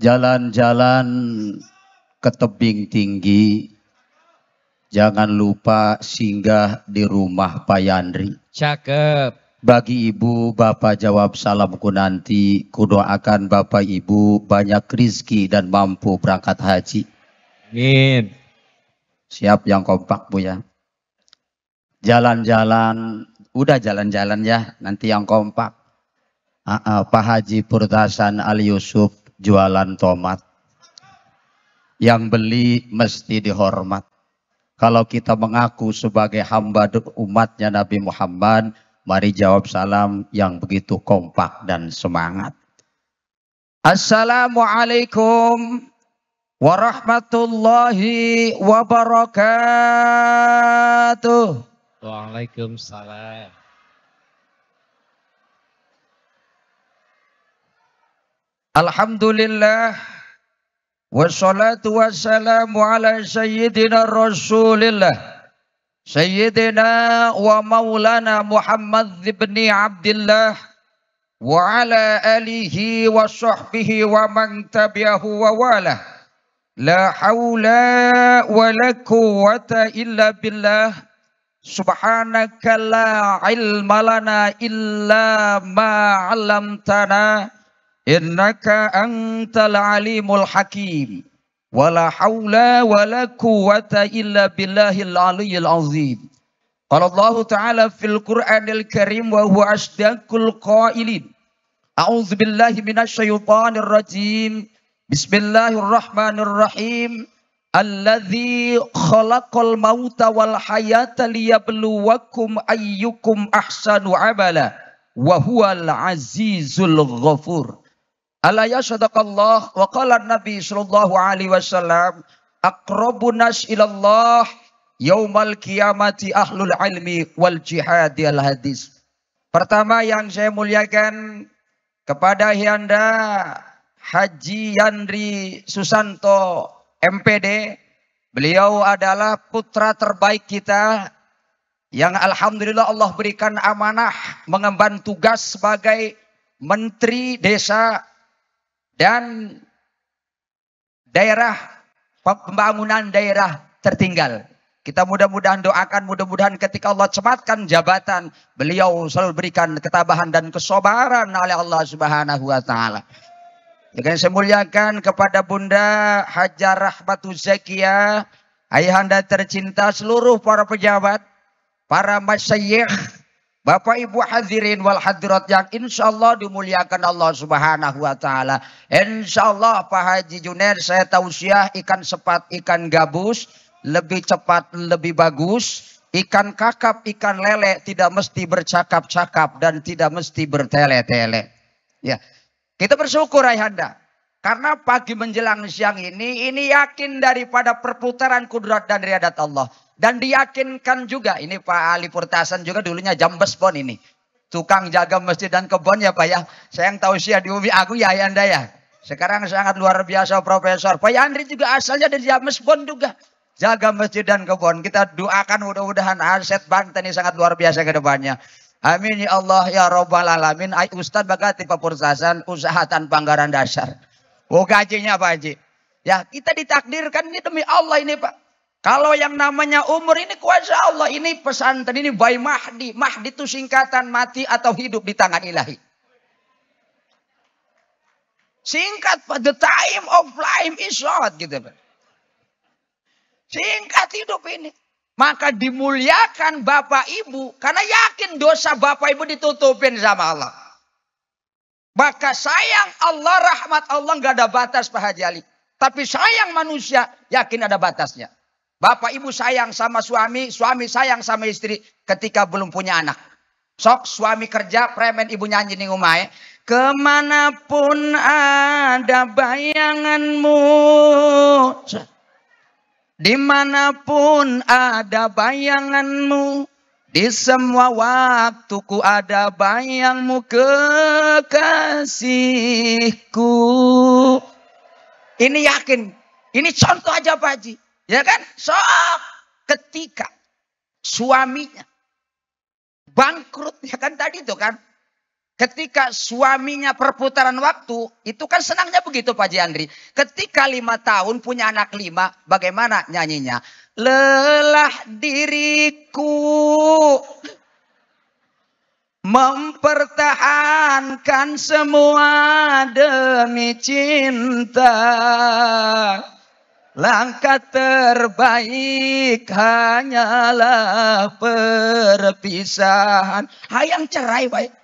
Jalan-jalan ke tebing tinggi, jangan lupa singgah di rumah Pak Yandri. Cakep. Bagi ibu, bapak jawab salamku nanti. Kudoakan bapak ibu banyak rizki dan mampu berangkat haji. Amin. Siap yang kompak Bu ya. Jalan-jalan, udah jalan-jalan ya, nanti yang kompak. Pak Haji Purtasan Ali Yusuf jualan tomat. Yang beli mesti dihormat. Kalau kita mengaku sebagai hamba umatnya Nabi Muhammad, mari jawab salam yang begitu kompak dan semangat. Assalamualaikum warahmatullahi wabarakatuh. Waalaikumsalam. Alhamdulillah. Wassalatu wassalamu ala sayyidina rasulillah. Sayyidina wa maulana Muhammad ibn Abdillah. Wa ala alihi wa sahbihi wa man tabi'ahu wa wala. La hawla wa la quwwata illa billah. Subhanaka la ilma lana illa ma 'allamtana. Innaka antal alimul hakim. Wala hawla wala quwwata illa billahil aliyyil azim. Qala Allah Ta'ala fil Qur'anil Karim wa huwa asdaqul qailin. A'udzu billahi minasy syaithanir rajim. Bismillahirrahmanirrahim. Alladzi khalaqal mauta wal hayata liyabluwakum ayyukum ahsanu amala wa huwal azizul ghafur. Ala ya sadaqallah wa qala Nabi sallallahu alaihi wasallam aqrabun nas ilallah yaumal qiyamati ahlul ilmi wal jihad al hadis. Pertama yang saya muliakan kepada Hyanda Haji Yandri Susanto MPD. Beliau adalah putra terbaik kita yang alhamdulillah Allah berikan amanah mengemban tugas sebagai Menteri Desa dan daerah pembangunan daerah tertinggal. Kita mudah-mudahan doakan, mudah-mudahan ketika Allah cematkan jabatan, beliau selalu berikan ketabahan dan kesabaran oleh Allah Subhanahu wa taala. Yang saya muliakan kepada Bunda Hajar Rahmatu Zakiyah, ayahanda tercinta, seluruh para pejabat, para masyayikh, Bapak Ibu hadirin wal hadirat yang insya Allah dimuliakan Allah Subhanahu wa taala. Insya Allah Pak Haji Junaid, saya tausiah ikan sepat, ikan gabus lebih cepat, lebih bagus. Ikan kakap, ikan lele tidak mesti bercakap-cakap dan tidak mesti bertele-tele. Ya, kita bersyukur ayahanda. Karena pagi menjelang siang ini yakin daripada perputaran kudrat dan riadat Allah. Dan diyakinkan juga, ini Pak Ali Purtasan juga dulunya Jambes Pon ini. Tukang jaga masjid dan kebun ya Pak ya. Saya yang tausiah di Umi Agung ya ayahanda ya. Sekarang sangat luar biasa Profesor. Pak Yandri juga asalnya dari Jambes Pon juga. Jaga masjid dan kebun. Kita doakan mudah-mudahan aset Banten ini sangat luar biasa ke depannya. Amin ya Allah ya Rabbal Alamin. Ay Ustadz Bagati Pak Purtasan usaha tanpa anggaran dasar. Oh gajinya Pak Haji. Ya kita ditakdirkan ini demi Allah ini Pak. Kalau yang namanya umur ini kuasa Allah. Ini pesantren ini by Mahdi. Mahdi itu singkatan mati atau hidup di tangan ilahi. Singkat Pak. The time of life is short gitu Pak. Singkat hidup ini. Maka dimuliakan Bapak Ibu. Karena yakin dosa Bapak Ibu ditutupin sama Allah. Maka sayang Allah, rahmat Allah gak ada batas Pak Haji Ali. Tapi sayang manusia yakin ada batasnya. Bapak Ibu sayang sama suami, suami sayang sama istri ketika belum punya anak. Sok suami kerja, premen ibu nyanyi ning umahe. Kemanapun ada bayanganmu. Dimanapun ada bayanganmu. Di semua waktuku ada bayangmu kekasihku. Ini yakin. Ini contoh aja Pak Haji. Ya kan? Sok ketika suaminya bangkrut. Ya kan tadi itu kan. Ketika suaminya perputaran waktu, itu kan senangnya begitu Pak Jandri. Ketika 5 tahun punya anak 5, bagaimana nyanyinya? Lelah diriku mempertahankan semua demi cinta. Langkah terbaik hanyalah perpisahan. Hayang cerai baik.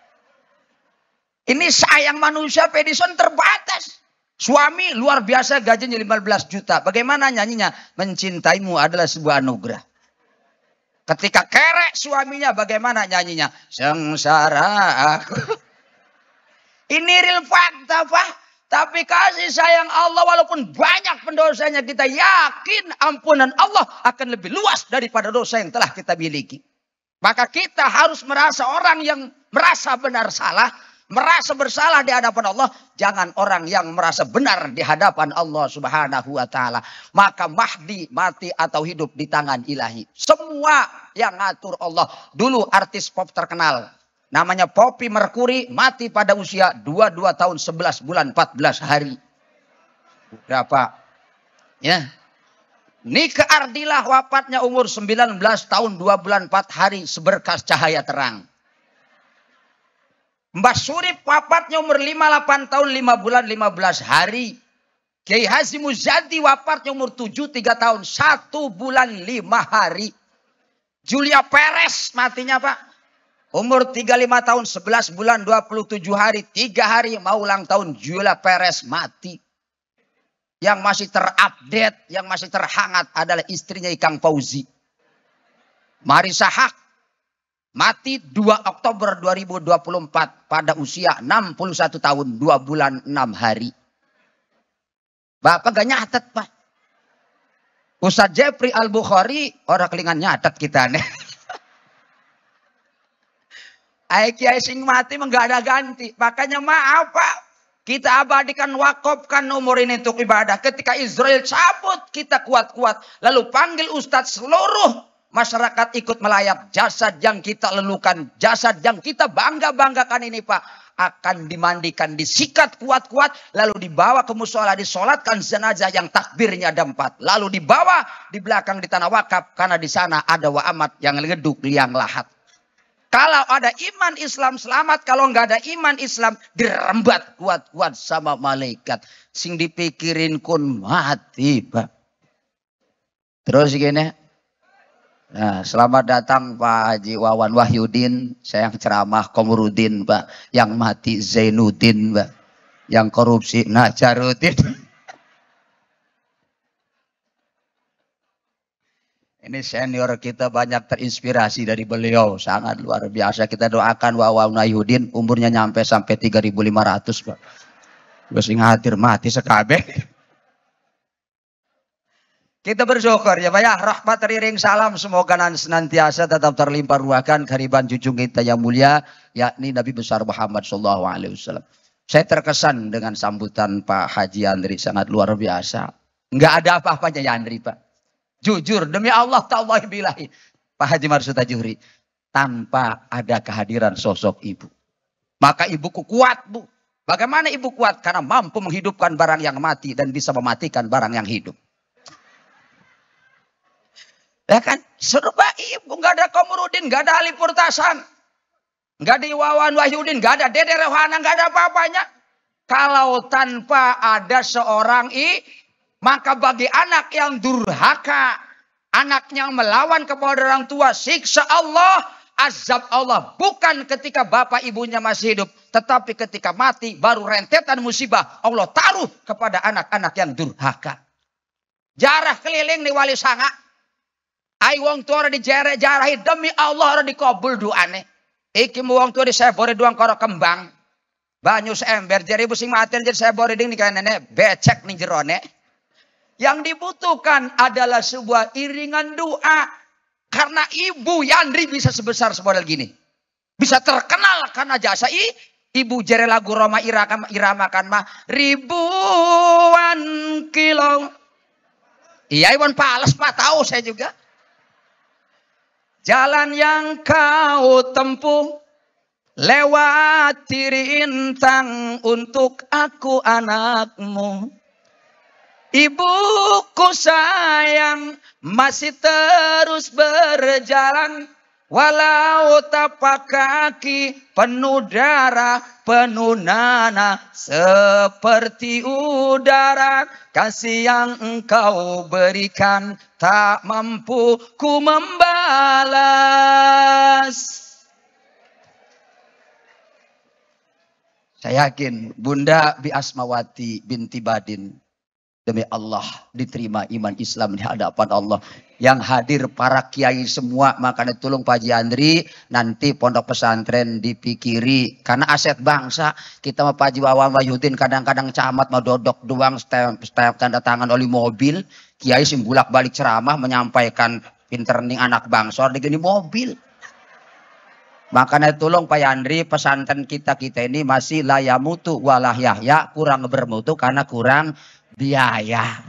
Ini sayang manusia Edison terbatas. Suami luar biasa gajinya 15 juta. Bagaimana nyanyinya? Mencintaimu adalah sebuah anugerah. Ketika kerek suaminya bagaimana nyanyinya? Sengsara aku. Ini real fakta Pak. Tapi kasih sayang Allah walaupun banyak pendosanya kita yakin ampunan Allah akan lebih luas daripada dosa yang telah kita miliki. Maka kita harus merasa orang yang merasa benar salah. Merasa bersalah di hadapan Allah. Jangan orang yang merasa benar di hadapan Allah subhanahu wa ta'ala. Maka Mahdi mati atau hidup di tangan ilahi. Semua yang ngatur Allah. Dulu artis pop terkenal. Namanya Poppy Mercury mati pada usia 22 tahun 11 bulan 14 hari. Berapa? Ya. Nika Ardila wafatnya umur 19 tahun 2 bulan 4 hari seberkas cahaya terang. Mbah Surip wafatnya umur 58 tahun 5 bulan 15 hari. Kiai Haji Muzadi wafatnya umur 73 tahun 1 bulan 5 hari. Julia Perez matinya Pak. Umur 35 tahun 11 bulan 27 hari. 3 hari mau ulang tahun Julia Perez mati. Yang masih terupdate, yang masih terhangat adalah istrinya Ikang Fauzi. Marisa Haq. Mati 2 Oktober 2024 pada usia 61 tahun 2 bulan 6 hari. Bapak gak nyatet Pak. Ustadz Jeffrey Al-Bukhari orang kelingan nyatet kita nih. Kiai sing mati enggak ada ganti. Makanya maaf Pak. Kita abadikan wakafkan umur ini untuk ibadah. Ketika Israel cabut kita kuat-kuat. Lalu panggil Ustadz seluruh masyarakat ikut melayat. Jasad yang kita lelukan. Jasad yang kita bangga-banggakan ini Pak. Akan dimandikan. Disikat kuat-kuat. Lalu dibawa ke musola. Disolatkan jenazah yang takbirnya ada 4. Lalu dibawa di belakang di tanah wakaf. Karena di sana ada wa'amat yang ngeduk liang lahat. Kalau ada iman Islam selamat. Kalau nggak ada iman Islam dirembat kuat-kuat sama malaikat. Sing dipikirin kun mati Pak. Terus gini. Nah, selamat datang Pak Haji Wawan Wahyudin. Saya yang ceramah Komurudin Pak. Yang mati Zainuddin Pak. Yang korupsi Najaruddin. Ini senior kita banyak terinspirasi dari beliau. Sangat luar biasa. Kita doakan Wawan Wahyudin umurnya nyampe sampai 3.500 Pak. Gue sing hadir mati sekabeh. Kita bersyukur ya Pak ya. Rahmat riring salam. Semoga senantiasa tetap terlimpah ruahkan kehadiran junjung kita yang mulia. Yakni Nabi besar Muhammad SAW. Saya terkesan dengan sambutan Pak Haji Andri. Sangat luar biasa. Enggak ada apa-apanya ya Andri Pak. Jujur demi Allah ta'ala bilahi. Pak Haji Marsuta Juhri. Tanpa ada kehadiran sosok ibu. Maka ibuku kuat Bu. Bagaimana ibu kuat? Karena mampu menghidupkan barang yang mati. Dan bisa mematikan barang yang hidup. Ya kan, serba ibu, nggak ada Komurudin, nggak ada Ali Purtasan, nggak ada Wawan Wahyudin, nggak ada Dede Rohana, nggak ada apa-apanya. Kalau tanpa ada seorang maka bagi anak yang durhaka, anak yang melawan kepada orang tua, siksa Allah, azab Allah. Bukan ketika bapak ibunya masih hidup, tetapi ketika mati baru rentetan musibah Allah taruh kepada anak-anak yang durhaka. Jarah keliling di Wali Sanga. Ai wong tua dijarahi demi Allah ora dikabul doane. Iki mu wong tua disebore doang karo kembang. Banyu seember jari ibu sing mati jadi sebore ding nih nenek becek ning jerone. Yang dibutuhkan adalah sebuah iringan doa. Karena ibu Yandri bisa sebesar semodel gini. Bisa terkenal karena jasa ibu jere lagu Roma iramakan mah ribuan kilo. Iya Iwan Pales Pak tahu saya juga. Jalan yang kau tempuh lewati rintang untuk aku anakmu. Ibuku sayang masih terus berjalan, walau tapak kaki penuh darah, penuh nanah seperti udara. Kasih yang engkau berikan tak mampu ku membalas. Saya yakin Bunda Bi Asmawati binti Badin, demi Allah diterima iman Islam di hadapan Allah. Yang hadir para kiai semua, makanya tolong Pak Haji Andri nanti pondok pesantren dipikiri. Karena aset bangsa, kita sama Pak Haji Wawan Wahyudin kadang-kadang camat mau dodok doang stamp tanda tangan oli mobil. Kiai simbulak balik ceramah menyampaikan pinter ning anak bangsa di gini mobil. Makanya tolong Pak Yandri, pesantren kita ini masih layamutu walah yahya, kurang bermutu karena kurang biaya.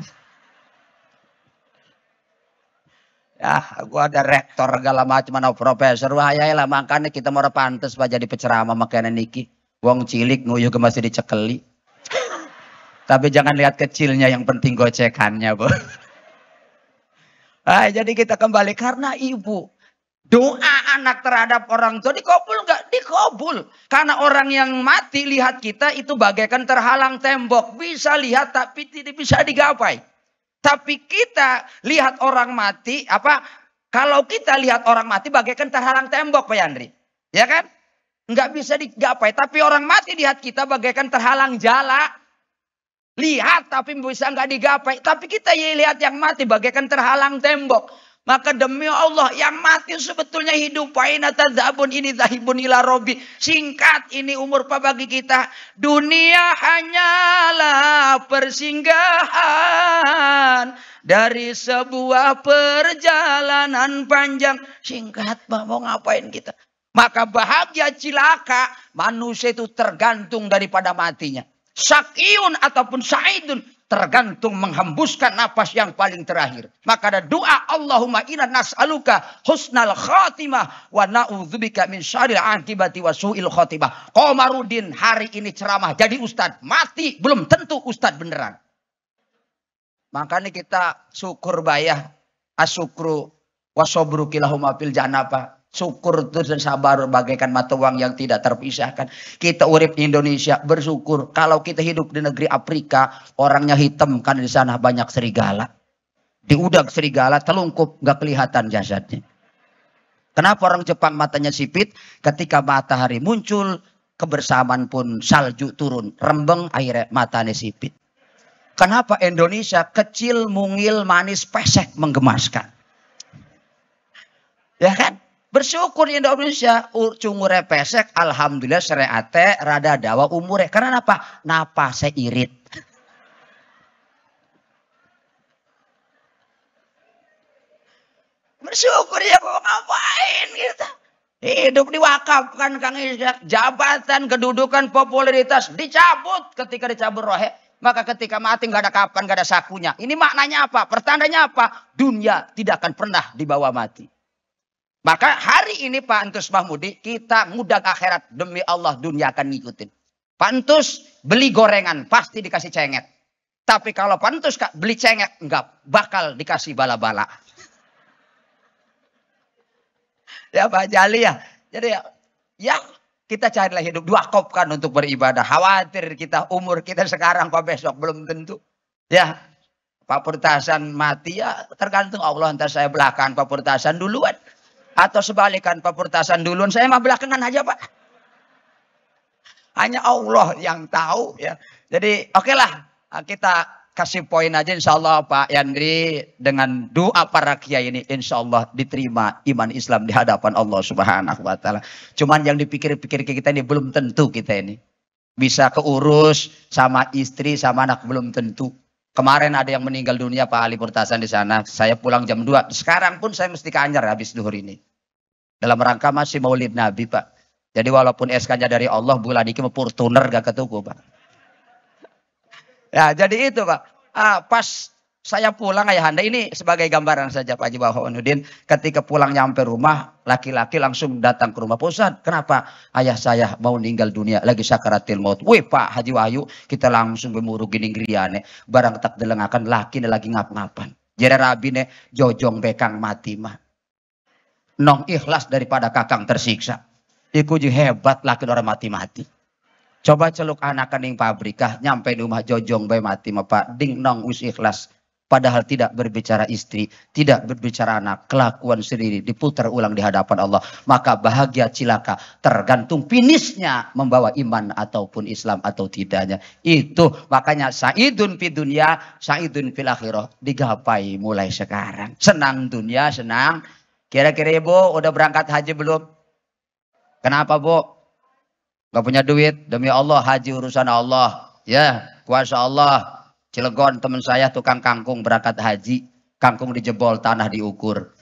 Ya, gua ada rektor segala macam, mana profesor, wahaya lah. Makanya kita mau pantas Pak jadi penceramah makanya niki. Wong cilik nguyuh ke masih dicekeli. Tapi jangan lihat kecilnya, yang penting gocekannya, Bu. Jadi kita kembali karena ibu. Doa anak terhadap orang tua dikabul nggak? Dikabul. Karena orang yang mati lihat kita itu bagaikan terhalang tembok. Bisa lihat tapi tidak bisa digapai. Tapi kita lihat orang mati, kalau kita lihat orang mati bagaikan terhalang tembok Pak Yandri. Ya kan? Nggak bisa digapai. Tapi orang mati lihat kita bagaikan terhalang jala. Lihat tapi bisa nggak digapai. Tapi kita lihat yang mati bagaikan terhalang tembok. Maka demi Allah yang mati sebetulnya hidup. Aina tadzabun ini zahibun ila robbi. Singkat ini umur Pak bagi kita. Dunia hanyalah persinggahan dari sebuah perjalanan panjang. Singkat Pak, mau ngapain kita? Maka bahagia cilaka manusia itu tergantung daripada matinya. Syakiyun ataupun sa'idun tergantung menghembuskan napas yang paling terakhir. Maka ada doa Allahumma inna nas'aluka husnal khatimah wa na'udzubika min syarril akibati wa su'il khatimah. Komarudin hari ini ceramah jadi ustad, mati belum tentu ustad beneran. Makanya kita syukur bayah asyukru wa sabru kilahuma fil jannah. Syukur dan sabar bagaikan mata uang yang tidak terpisahkan. Kita urip di Indonesia bersyukur. Kalau kita hidup di negeri Afrika, orangnya hitam kan di sana banyak serigala. Di udag serigala telungkup nggak kelihatan jasadnya. Kenapa orang Jepang matanya sipit? Ketika matahari muncul, kebersamaan pun salju turun, rembeng akhirnya matanya sipit. Kenapa Indonesia kecil, mungil, manis, pesek, menggemaskan? Ya kan? Bersyukur di Indonesia, cungure pesek, alhamdulillah syariate rada dawa umure. Karena apa? Napasnya irit. Bersyukur ya mau ngapain kita? Hidup diwakafkan Kang Ishak, jabatan, kedudukan, popularitas dicabut. Ketika dicabut rohe, maka ketika mati nggak ada kapan, nggak ada sakunya. Ini maknanya apa? Pertandanya apa? Dunia tidak akan pernah dibawa mati. Maka hari ini Pak Antus Mahmudi kita ngudang akhirat, demi Allah dunia akan ngikutin. Pak Antus beli gorengan pasti dikasih cengek. Tapi kalau Pak Antus beli cengek enggak bakal dikasih bala-bala. Ya Pak Jali ya. Jadi ya kita carilah hidup, wakafkan untuk beribadah. Khawatir kita umur kita sekarang Pak besok belum tentu. Ya Pak Purtasan mati ya tergantung Allah, entar saya belakangan Pak Purtasan duluan. Atau sebalikan Pak Purtasan duluan, saya mah belakangan aja Pak. Hanya Allah yang tahu ya. Jadi oke lah kita kasih poin aja insya Allah Pak Yandri. Dengan doa para kiai ini insya Allah diterima iman Islam di hadapan Allah Subhanahu wa ta'ala. Cuman yang dipikir-pikir kita ini belum tentu kita ini. Bisa keurus sama istri sama anak belum tentu. Kemarin ada yang meninggal dunia Pak Ali Purtasan di sana. Saya pulang jam 2. Sekarang pun saya mesti ke Anyar habis duhur ini. Dalam rangka masih maulid Nabi Pak. Jadi walaupun SK-nya dari Allah bulan ini mau purtuner gak ketuku Pak. Ya jadi itu Pak. Pas Saya pulang ayahanda, ini sebagai gambaran saja Pak Haji Bahonuddin. Ketika pulang nyampe rumah, laki-laki langsung datang ke rumah. Pak Ustadz, kenapa? Ayah saya mau meninggal dunia, lagi sakaratil maut. Wih Pak Haji Wahyu, kita langsung memuru gini ngriane. Barang tak delengakan laki lagi ngap-ngapan. Jere rabine jojong bekang mati mah. Nong ikhlas daripada kakang tersiksa. Iku hebat laki orang mati-mati. Coba celuk anak kening pabrikah, nyampe di rumah jojong bae mati mah Pak. Ding nong wis ikhlas. Padahal tidak berbicara istri, tidak berbicara anak, kelakuan sendiri diputar ulang di hadapan Allah. Maka bahagia cilaka tergantung finisnya membawa iman ataupun Islam atau tidaknya. Itu makanya saidun fi dunya, saidun fil akhirah digapai mulai sekarang. Senang dunia, senang. Kira-kira Ibu udah berangkat haji belum? Kenapa Bu? Gak punya duit? Demi Allah haji urusan Allah. Ya, kuasa Allah. Cilegon teman saya tukang kangkung berangkat haji. Kangkung dijebol, tanah diukur.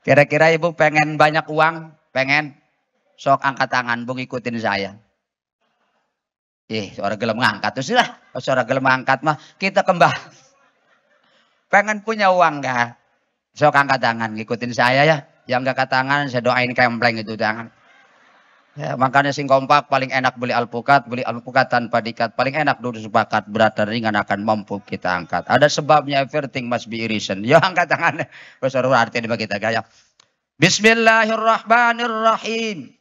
Kira-kira Ibu pengen banyak uang? Pengen? Sok angkat tangan, Bung ikutin saya. Seorang gelem ngangkat. Terus lah, seorang gelem ngangkat mah kita kembali. Pengen punya uang gak? Sok angkat tangan, ngikutin saya ya. Yang gak angkat tangan, saya doain kempleng itu tangan. Ya, makanya sing kompak paling enak beli alpukat tanpa dikat. Paling enak duduk sepakat, berat dan ringan akan mampu kita angkat. Ada sebabnya, everything must be reason. Yo angkat tangannya. Besar arti di kita gaya. Bismillahirrahmanirrahim.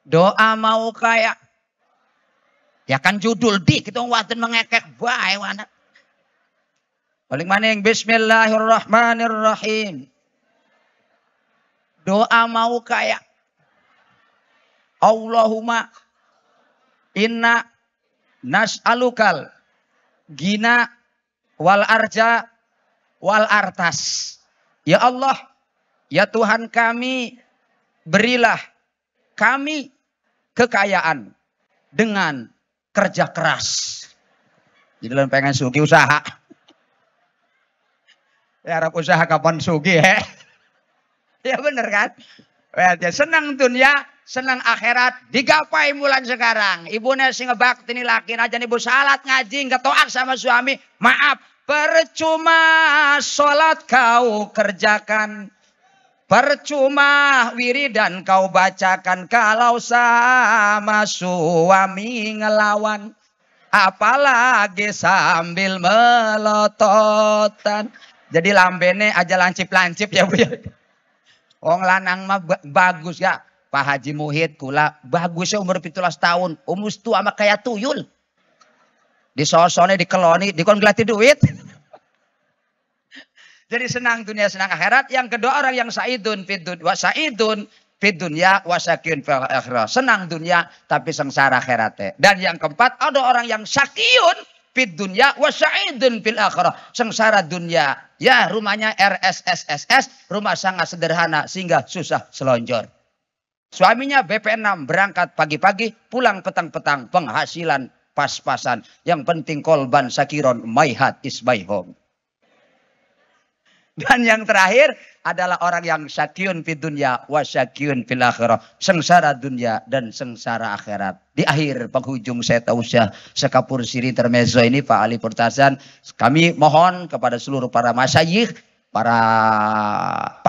Doa mau kayak. Ya kan judul di kita waten mengekek bae wana. Paling maning Bismillahirrahmanirrahim. Doa mau kayak. Allahumma inna nas'alukal gina wal arja wal artas. Ya Allah, ya Tuhan kami, berilah kami kekayaan dengan kerja keras. Jadi lu pengen sugi usaha. Ya harap usaha kapan sugi ya. Ya bener kan? Senang dunia, senang akhirat, digapai bulan sekarang. Ibunya sing ngebakti ini laki aja ibu salat ngaji nggak toat sama suami. Maaf, percuma sholat kau kerjakan. Percuma wiridan kau bacakan kalau sama suami ngelawan. Apalagi sambil melototan. Jadi lambene aja lancip-lancip ya Bu ya. Wong lanang mah bagus ya. Pak Haji Muhid kula bagus ya umur 17 tahun. Umur tua mah kayak tuyul. Disosone dikeloni dikon glati duit. Jadi senang dunia senang akhirat. Yang kedua orang yang saidun fid dunya wa sakyun fil akhirah. Senang dunia tapi sengsara akhirat. Dan yang keempat ada orang yang sakyun fid dunya wa saidun fil akhirah. Sengsara dunia. Ya rumahnya RSSSS, rumah sangat sederhana sehingga susah selonjor. Suaminya BP6 berangkat pagi-pagi, pulang petang-petang, penghasilan pas-pasan. Yang penting kolban sakiron, my heart is my home. Dan yang terakhir adalah orang yang sakyun fid dunya wa sakyun fil akhirah. Sengsara dunia dan sengsara akhirat. Di akhir penghujung saya tausiah sekapur siri intermezzo ini Pak Ali Purtasan. Kami mohon kepada seluruh para masyayikh, para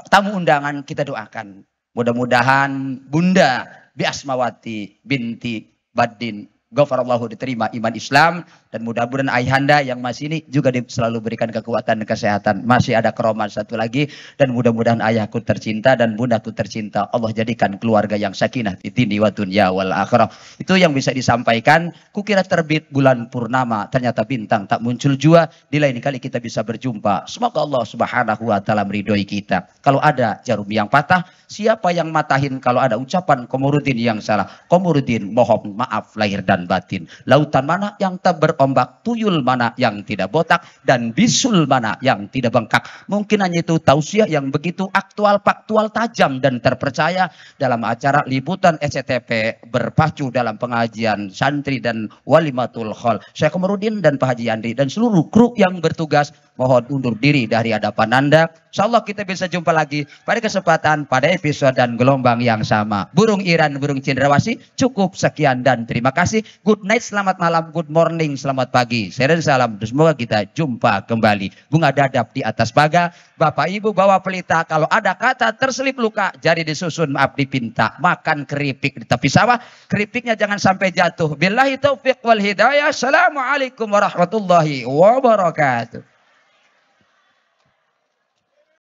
tamu undangan kita doakan. Mudah-mudahan Bunda Bi Asmawati binti Badin Ghafarallahu diterima iman Islam. Dan mudah-mudahan ayahanda yang masih ini juga selalu berikan kekuatan dan kesehatan. Masih ada keroman satu lagi. Dan mudah-mudahan ayahku tercinta dan bundaku tercinta. Allah jadikan keluarga yang sakinah fitini wa dunya wal akhirah. Itu yang bisa disampaikan. Kukira terbit bulan purnama. Ternyata bintang tak muncul jua. Di lain kali kita bisa berjumpa. Semoga Allah subhanahu wa ta'ala meridhoi kita. Kalau ada jarum yang patah. Siapa yang matahin kalau ada ucapan Komarudin yang salah. Komarudin mohon maaf lahir dan batin. Lautan mana yang tak berombak, tuyul mana yang tidak botak, dan bisul mana yang tidak bengkak. Mungkin hanya itu tausiah yang begitu aktual, faktual, tajam dan terpercaya dalam acara liputan SCTV berpacu dalam pengajian santri dan walimatul khol. Saya Komarudin dan Pak Haji Andri dan seluruh kru yang bertugas mohon undur diri dari hadapan Anda. Insyaallah kita bisa jumpa lagi pada kesempatan pada episode dan gelombang yang sama. Burung Iran, burung cendrawasih, cukup sekian dan terima kasih. Good night, selamat malam, good morning, selamat pagi. Saya salam, semoga kita jumpa kembali. Bunga dadap di atas paga, Bapak Ibu bawa pelita. Kalau ada kata terselip luka, jari disusun, maaf dipinta. Makan keripik di tepi sawah, keripiknya jangan sampai jatuh. Billahi taufiq wal hidayah. Assalamualaikum warahmatullahi wabarakatuh.